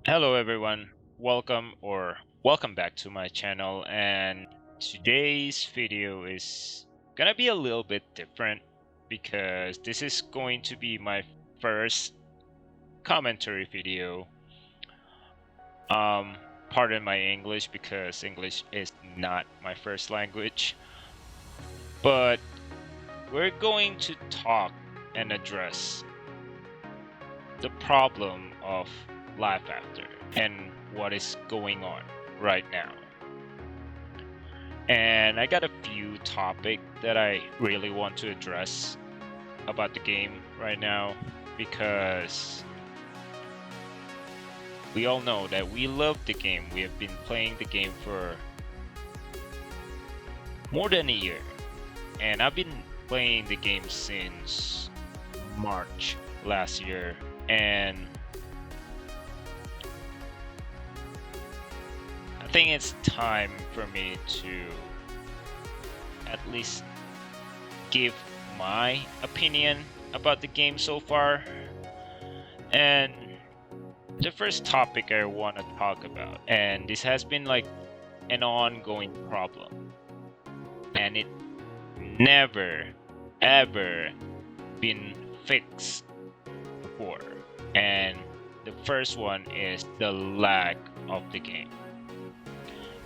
Hello everyone, welcome back to my channel, and today's video is gonna be a little bit different because this is going to be my first commentary video. Pardon my English because English is not my first language, but we're going to talk and address the problem of LifeAfter and what is going on right now. And I got a few topics that I really want to address about the game right now because we all know that we love the game. We have been playing the game for more than a year, and I've been playing the game since March last year, and I think it's time for me to at least give my opinion about the game so far. And the first topic I want to talk about, and this has been like an ongoing problem, and it never ever been fixed before, and the first one is the lag of the game.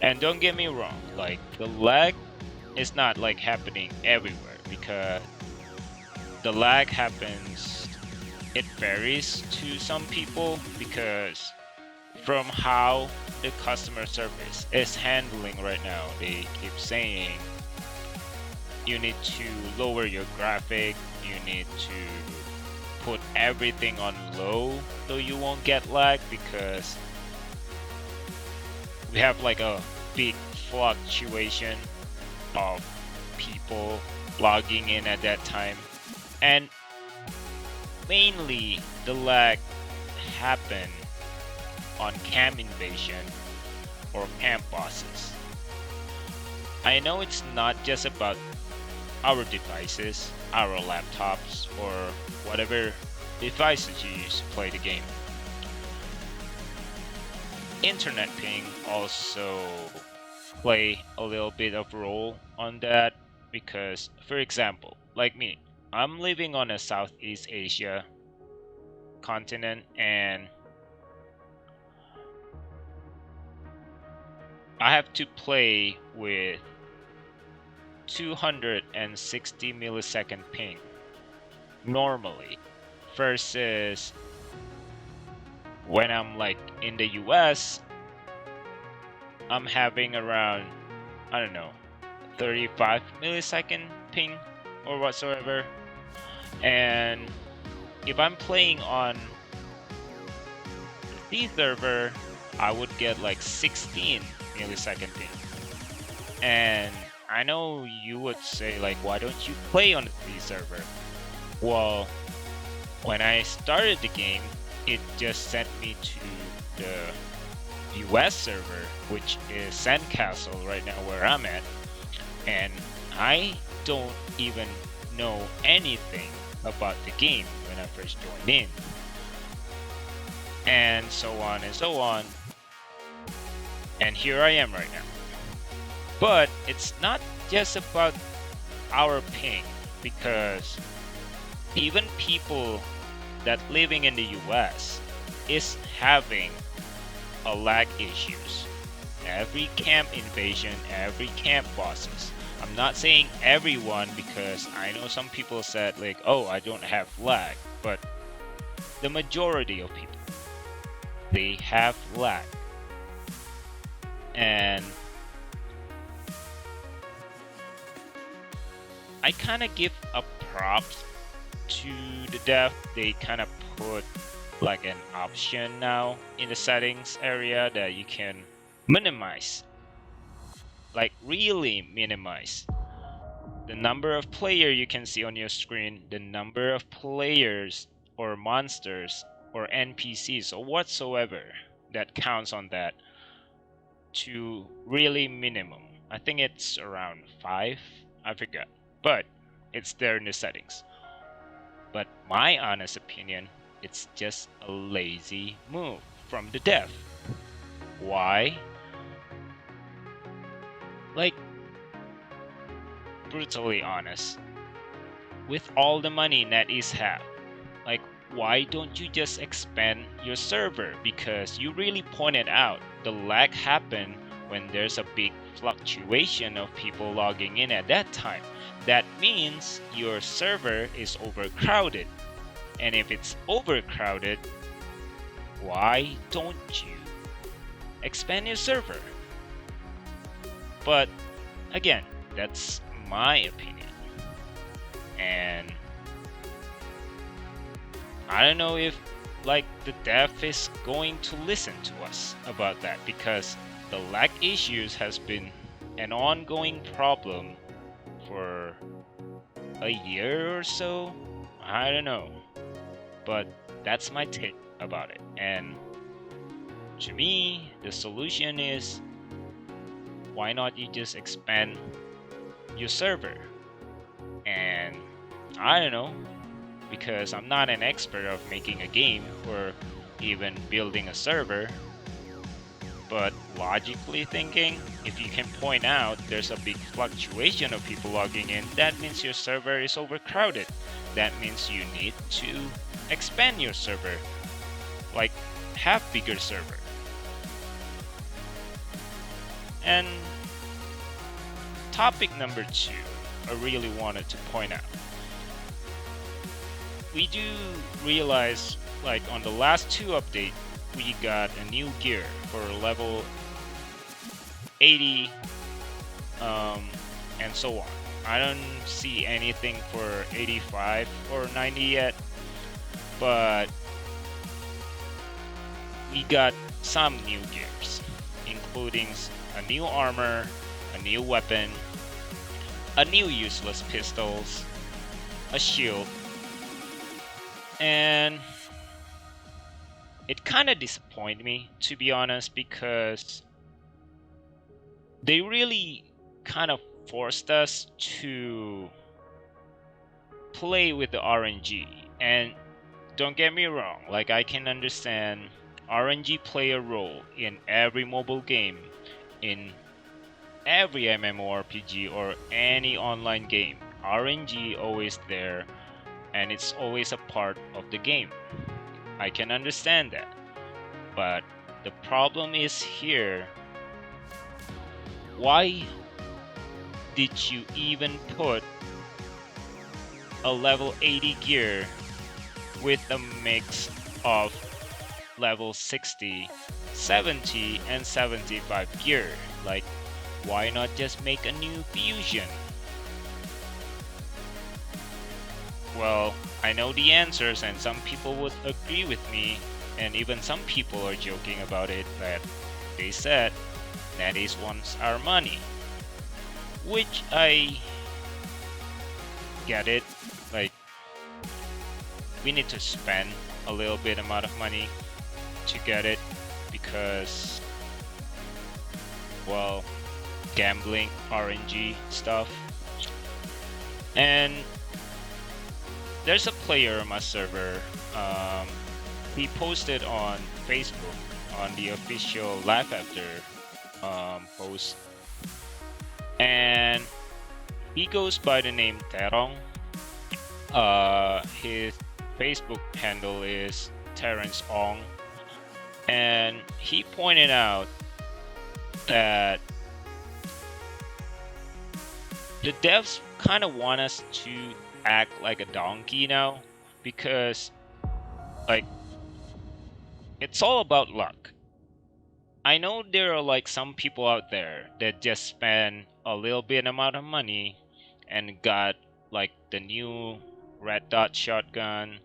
And don't get me wrong, like the lag is not like happening everywhere, because the lag happens, it varies to some people, because from how the customer service is handling right now, they keep saying you need to lower your graphic, you need to put everything on low so you won't get lag, because we have like a big fluctuation of people logging in at that time. And mainly the lag happen on camp invasion or camp bosses. I know it's not just about our devices, our laptops, or whatever devices you use to play the game. Internet ping also play a little bit of role on that, because for example, like me, I'm living on a Southeast Asia continent, and I have to play with 260 millisecond ping normally, versus when I'm like in the US, I'm having around, I don't know, 35 millisecond ping or whatsoever. And if I'm playing on the server, I would get like 16 millisecond ping. And I know you would say like, why don't you play on the C server? Well, when I started the game, it just sent me to the US server, which is Sandcastle right now where I'm at, and I don't even know anything about the game when I first joined in, and so on and so on, and here I am right now. But it's not just about our ping, because even people that living in the US is having a lag issues. Every camp invasion, every camp bosses. I'm not saying everyone, because I know some people said like, oh, I don't have lag, but the majority of people, they have lag. And I kind of give a props to the dev. They kind of put like an option now in the settings area that you can minimize, like really minimize the number of player you can see on your screen, the number of players or monsters or NPCs or whatsoever that counts on that to really minimum. I think it's around 5, I forgot, but it's there in the settings. But my honest opinion, it's just a lazy move from the dev. Why? Like, brutally honest, with all the money NetEase have, like, why don't you just expand your server? Because you really pointed out the lag happened when there's a big fluctuation of people logging in at that time. That means your server is overcrowded. And if it's overcrowded, why don't you expand your server? But again, that's my opinion. And I don't know if like the dev is going to listen to us about that, because the lag issues has been an ongoing problem for a year or so. I don't know. But that's my take about it. And to me, the solution is, why not you just expand your server? And I don't know, because I'm not an expert of making a game or even building a server, but logically thinking, if you can point out there's a big fluctuation of people logging in, that means your server is overcrowded. That means you need to expand your server, like have bigger server. And topic number 2, I really wanted to point out. We do realize, like on the last 2 update, we got a new gear for level 80 and so on. I don't see anything for 85 or 90 yet, but we got some new gears, including a new armor, a new weapon, a new useless pistols, a shield, and it kind of disappointed me, to be honest, because they really kind of forced us to play with the RNG. And don't get me wrong, like I can understand RNG play a role in every mobile game, in every MMORPG or any online game. RNG always there, and it's always a part of the game. I can understand that. But the problem is here, why did you even put a level 80 gear with a mix of level 60, 70, and 75 gear? Like, why not just make a new fusion? Well, I know the answers, and some people would agree with me, and even some people are joking about it, that they said NetEase wants our money, which I get it. Like, we need to spend a little bit amount of money to get it, because, well, gambling, RNG stuff. And there's a player on my server, he posted on Facebook on the official LifeAfter post, and he goes by the name Terong. His Facebook handle is Terrence Ong, and he pointed out that the devs kind of want us to act like a donkey now, because like it's all about luck. I know there are like some people out there that just spend a little bit amount of money and got like the new red dot shotgun,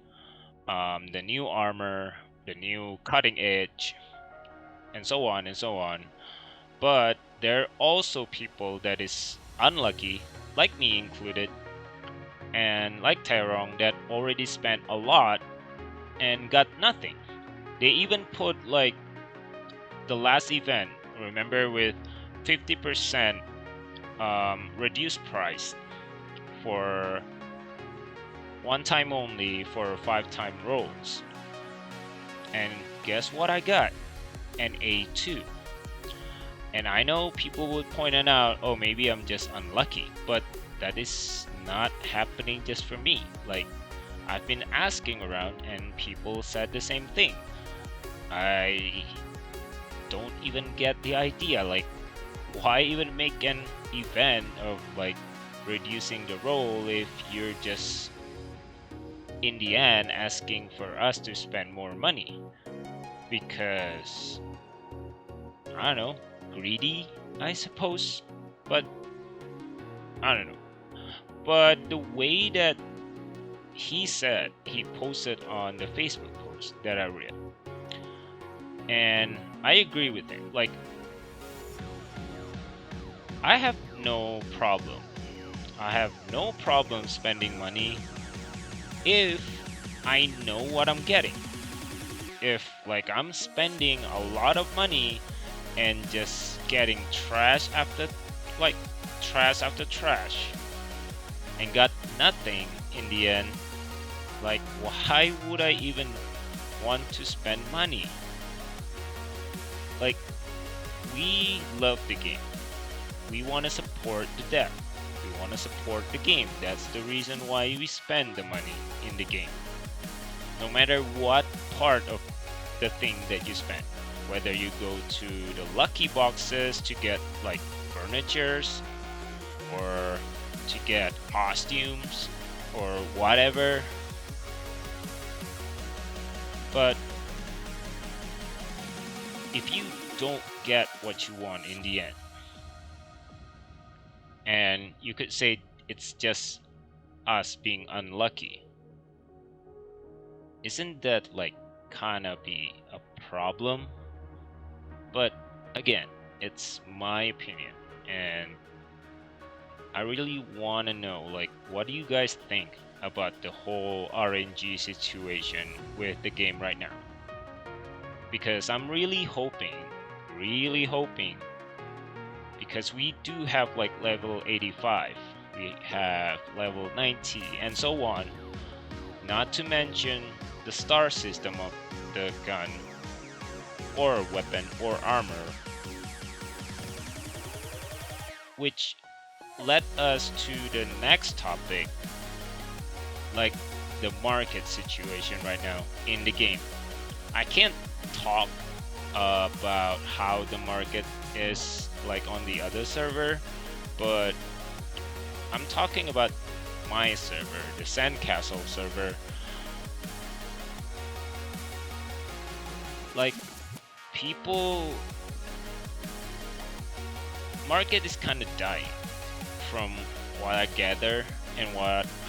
the new armor, the new cutting edge, and so on and so on. But there are also people that is unlucky, like me included, and like Tyrone, that already spent a lot and got nothing. They even put like the last event, remember, with 50% reduced price for one time only for 5-time rolls. And guess what I got? An A2. And I know people would point it out, oh, maybe I'm just unlucky, but that is not happening just for me. Like, I've been asking around and people said the same thing. I don't even get the idea. Like, why even make an event of like reducing the roll if you're just in the end asking for us to spend more money? Because I don't know, greedy, I suppose. But I don't know. But the way that he posted on the Facebook post that I read, and I agree with him. Like, I have no problem. I have no problem spending money if I know what I'm getting. If like I'm spending a lot of money and just getting trash after trash and got nothing in the end, like why would I even want to spend money? Like, we love the game. We want to support the dev. We want to support the game. That's the reason why we spend the money in the game. No matter what part of the thing that you spend, whether you go to the lucky boxes to get like furnitures or to get costumes or whatever. But if you don't get what you want in the end, and you could say it's just us being unlucky, isn't that like kinda be a problem? But again, it's my opinion, and I really want to know, like, what do you guys think about the whole RNG situation with the game right now? Because I'm really hoping, because we do have like level 85, we have level 90, and so on, not to mention the star system of the gun or weapon or armor, which led us to the next topic, like the market situation right now in the game. I can't talk about how the market is like on the other server, but I'm talking about my server, the Sandcastle server. Like, people, market is kind of dying from what I gather and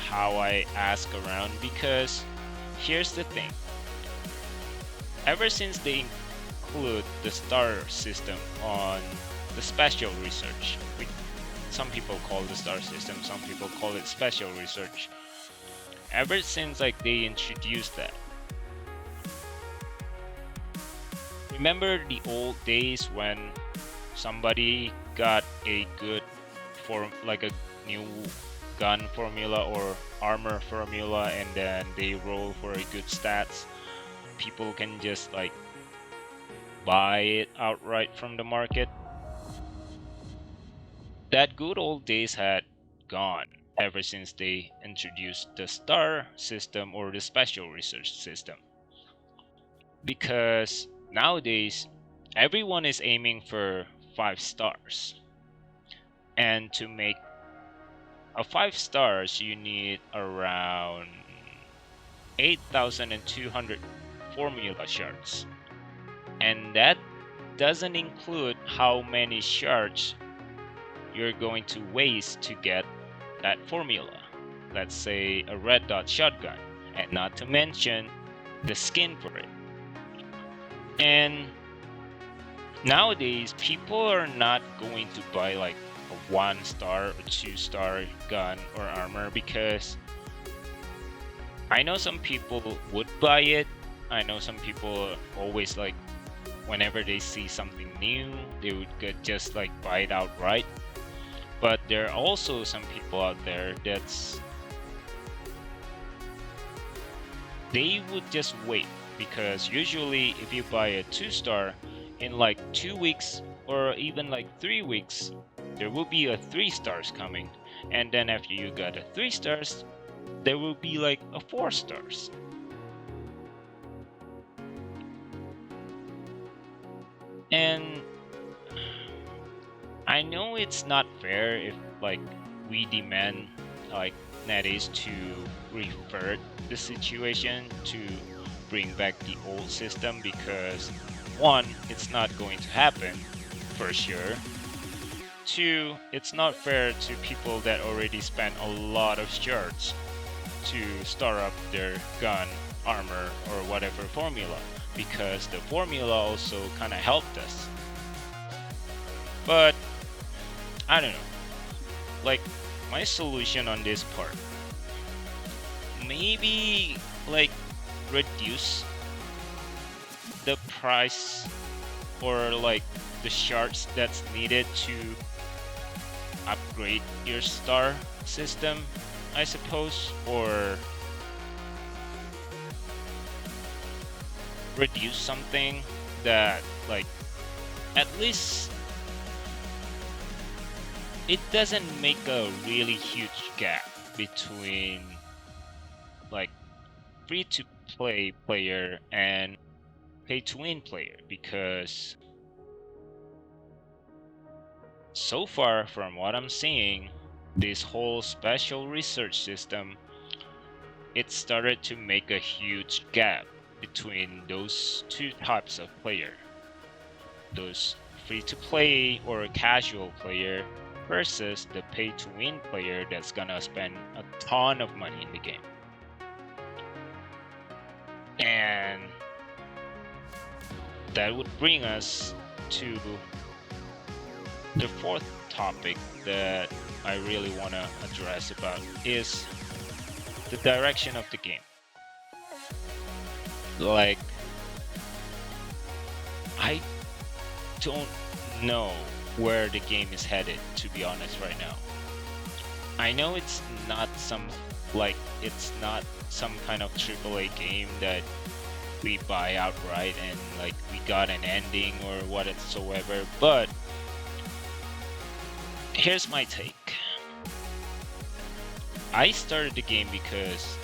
how I ask around, because here's the thing. Ever since they include the star system on the special research, some people call the star system, some people call it special research. Ever since like they introduced that, remember the old days when somebody got a good like a new gun formula or armor formula, and then they roll for a good stats? People can just like buy it outright from the market. That good old days had gone ever since they introduced the star system or the special research system. Because nowadays everyone is aiming for 5 stars. And to make a 5 stars, you need around 8,200 formula shards. And that doesn't include how many shards you're going to waste to get that formula. Let's say a red dot shotgun, and not to mention the skin for it. And Nowadays people are not going to buy like a 1 star or 2 star gun or armor, because I know some people would buy it. I know some people always like, whenever they see something new, they would just like buy it outright. But there are also some people out there that's they would just wait, because usually if you buy a 2 star, in like 2 weeks or even like 3 weeks, there will be a 3 stars coming, and then after you got a 3 stars, there will be like a 4 stars. And I know it's not fair if like we demand like NetEase to revert the situation to bring back the old system, because one, it's not going to happen for sure. Two, it's not fair to people that already spent a lot of shards to start up their gun, armor, or whatever formula, because the formula also kind of helped us. But I don't know. Like, my solution on this part, maybe like reduce the price or like the shards that's needed to upgrade your star system, I suppose, or reduce something that like at least it doesn't make a really huge gap between like free to play player and pay to win player, because so far from what I'm seeing, this whole special research system, it started to make a huge gap between those two types of player, those free to play or casual player versus the pay to win player that's gonna spend a ton of money in the game. And that would bring us to the fourth topic that I really want to address about, is the direction of the game. Like, I don't know where the game is headed, to be honest, right now. I know it's not some kind of AAA game that we buy outright and like we got an ending or whatsoever, but here's my take. I started the game because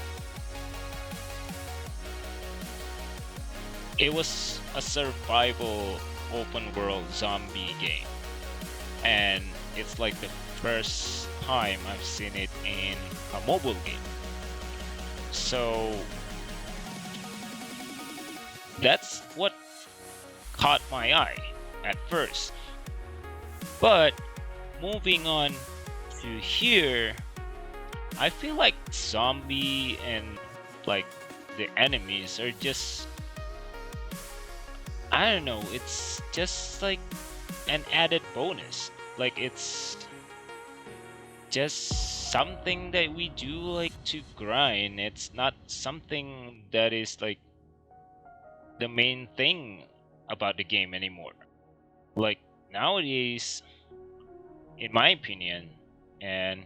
it was a survival open world zombie game, and it's like the first time I've seen it in a mobile game. So that's what caught my eye at first. But moving on to here, I feel like zombie and like the enemies are just, I don't know, it's just like an added bonus. Like, it's just something that we do like to grind. It's not something that is like the main thing about the game anymore. Like, nowadays, in my opinion, and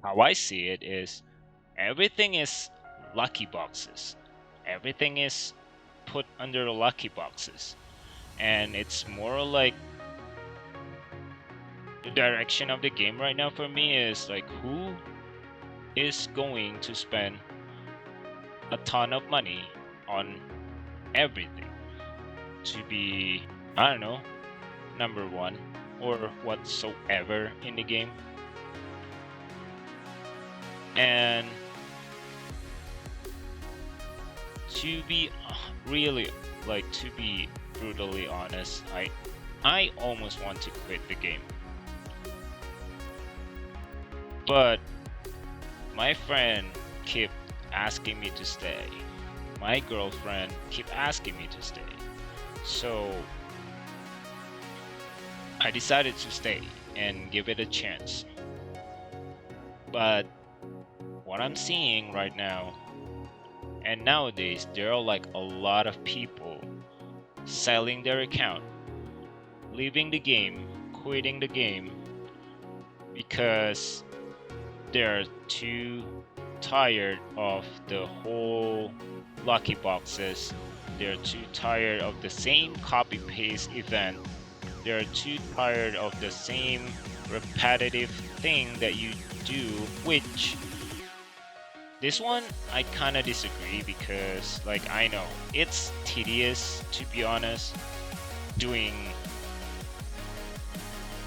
how I see it, is everything is lucky boxes. Everything is put under the lucky boxes. And it's more like the direction of the game right now for me is like, who is going to spend a ton of money on everything to be, I don't know, number one or whatsoever in the game. And to be really, like, to be brutally honest, I almost want to quit the game. But my friend kept asking me to stay. My girlfriend kept asking me to stay. So I decided to stay and give it a chance. But what I'm seeing right now, and nowadays, there are like a lot of people selling their account, leaving the game, quitting the game because they're too tired of the whole lucky boxes. They're too tired of the same copy paste event. They're too tired of the same repetitive thing that you do, which this one I kind of disagree because like I know it's tedious to be honest doing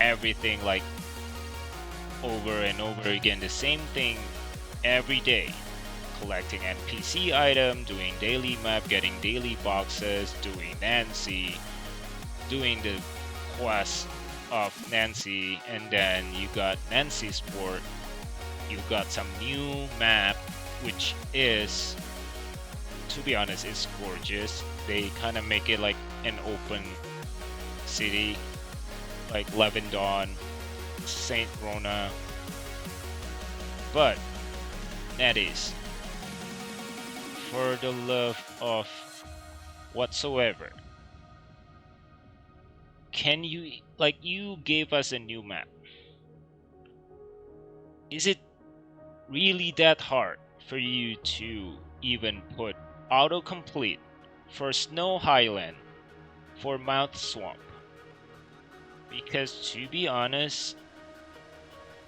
everything like over and over again the same thing every day, collecting NPC item, doing daily map, getting daily boxes, doing Nancy, doing the quest of Nancy, and then you got Nancy Sport. You got some new map, which is, to be honest, is gorgeous. They kind of make it like an open city, like Levendon, Saint Rona, but that is for the love of whatsoever. Can you like you gave us a new map? Is it really that hard for you to even put autocomplete for Snow Highland, for Mouth Swamp? Because to be honest,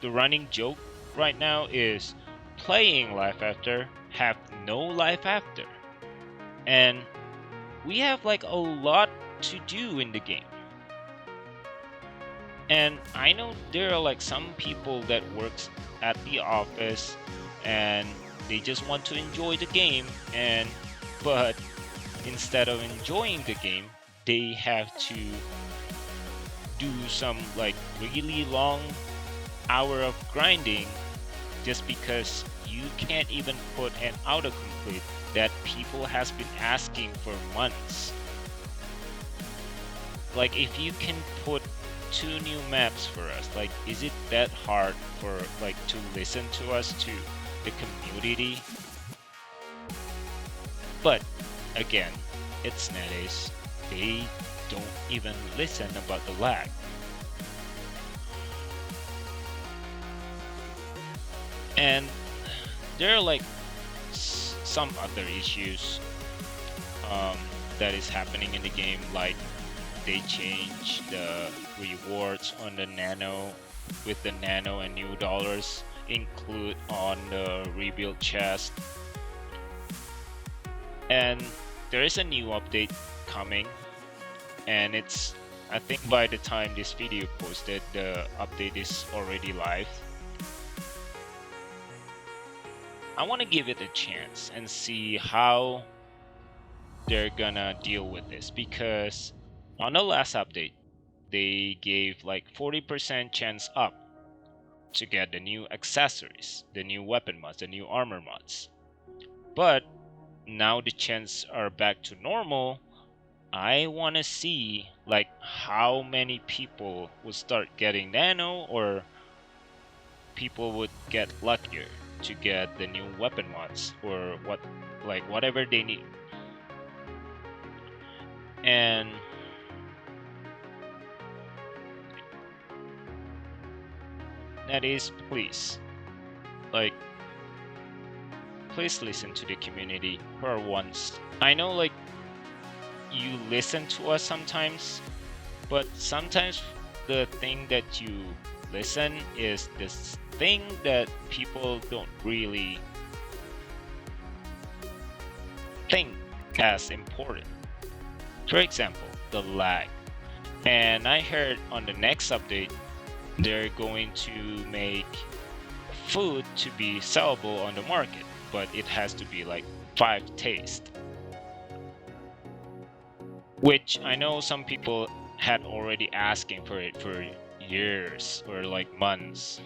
the running joke right now is playing Life After have no life after. And we have like a lot to do in the game. And I know there are like some people that works at the office and they just want to enjoy the game and but instead of enjoying the game, they have to do some like really long hour of grinding just because you can't even put an autocomplete that people has been asking for months. Like if you can put 2 new maps for us, like is it that hard for like to listen to us, to the community? But again, it's NetAce. They don't even listen about the lag. And there are like some other issues that is happening in the game, like they change the rewards on the nano with the nano and new dollars include on the rebuild chest, and there is a new update coming, and it's I think by the time this video posted the update is already live. I want to give it a chance and see how they're gonna deal with this, because on the last update they gave like 40% chance up to get the new accessories, the new weapon mods, the new armor mods. But now the chances are back to normal. I want to see like how many people would start getting nano, or people would get luckier to get the new weapon mods or what, like whatever they need. And that is, please, like, please listen to the community for once. I know like you listen to us sometimes, but sometimes the thing that you listen is this thing that people don't really think as important. For example, the lag. And I heard on the next update they're going to make food to be sellable on the market, but it has to be like 5 taste. Which I know some people had already asking for it for years or like months.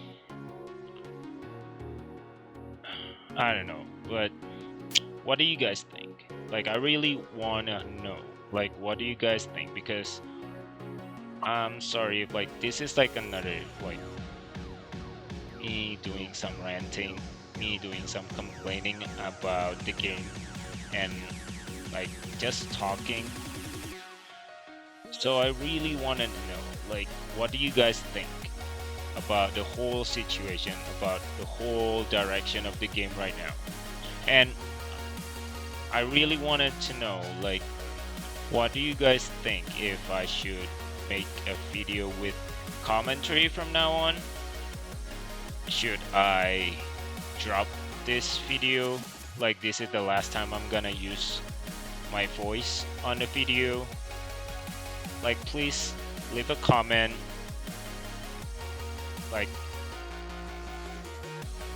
I don't know, but what do you guys think? Like I really wanna know. Like what do you guys think? Because I'm sorry if like this is like another like me doing some ranting, me doing some complaining about the game and like just talking. So I really want to know like what do you guys think about the whole situation, about the whole direction of the game right now? And I really wanted to know like what do you guys think if I should make a video with commentary from now on? Should I drop this video? Like this is the last time I'm gonna use my voice on the video? Like please leave a comment, like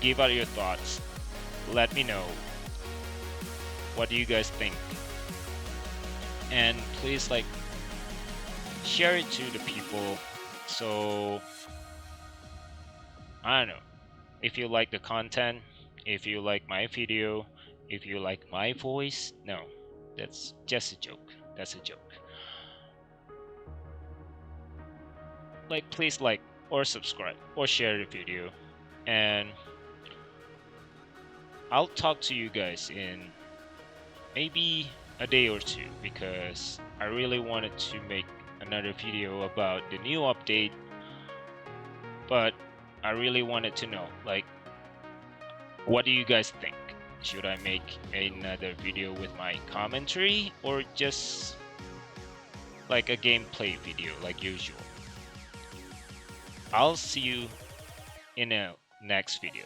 give out your thoughts. Let me know what do you guys think. And please like share it to the people so I don't know if you like the content, if you like my video, if you like my voice. No, that's just a joke. That's a joke. Like please like or subscribe or share the video, and I'll talk to you guys in maybe a day or two because I really wanted to make another video about the new update, but I really wanted to know like what do you guys think? Should I make another video with my commentary or just like a gameplay video like usual? I'll see you in a next video.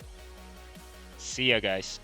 See ya guys.